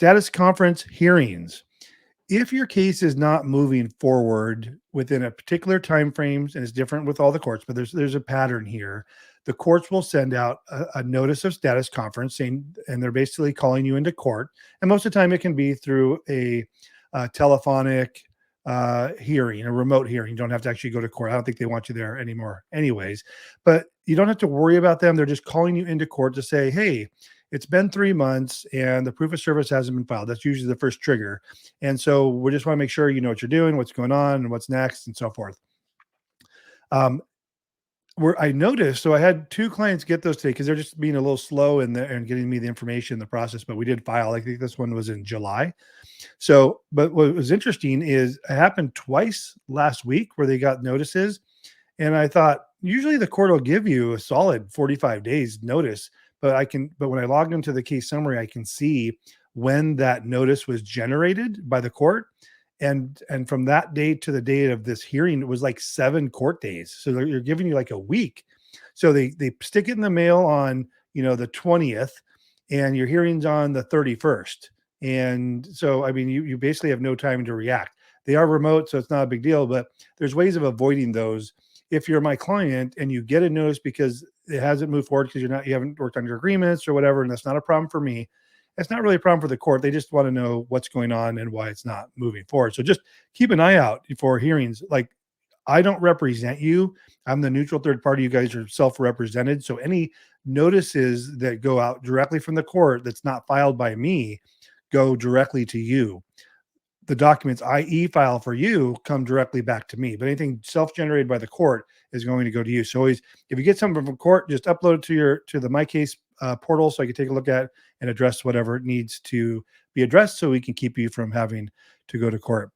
Status conference hearings. If your case is not moving forward within a particular time frames, and it's different with all the courts, but there's a pattern here. The courts will send out a notice of status conference saying, and they're basically calling you into court. And most of the time, it can be through a telephonic hearing, a remote hearing. You don't have to actually go to court. I don't think they want you there anymore, anyways. But you don't have to worry about them. They're just calling you into court to say, hey, it's been 3 months and the proof of service hasn't been filed. That's usually the first trigger. And so we just want to make sure you know what you're doing, what's going on, and what's next, and so forth. Um, where I noticed, so I had two clients get those today because they're just being a little slow in the and getting me the information in the process, but we did file. I think this one was in July. So, but what was interesting is it happened twice last week where they got notices. And I thought, usually the court will give you a solid 45 days notice, but when I logged into the case summary, I can see when that notice was generated by the court. And from that date to the date of this hearing, it was like 7 court days. So they're giving you like a week. So they stick it in the mail on, the 20th, and your hearing's on the 31st. And so, I mean, you basically have no time to react. They are remote, so it's not a big deal, but there's ways of avoiding those. If you're my client and you get a notice because it hasn't moved forward because you haven't worked on your agreements or whatever, and that's not a problem for me. It's not really a problem for the court. They just want to know what's going on and why it's not moving forward. So just keep an eye out for hearings. Like, I don't represent you. I'm the neutral third party. You guys are self-represented. So any notices that go out directly from the court that's not filed by me go directly to you. The documents I e-file for you come directly back to me, but anything self-generated by the court is going to go to you. So always, if you get something from court, just upload it to the My Case portal so I can take a look at and address whatever it needs to be addressed so we can keep you from having to go to court.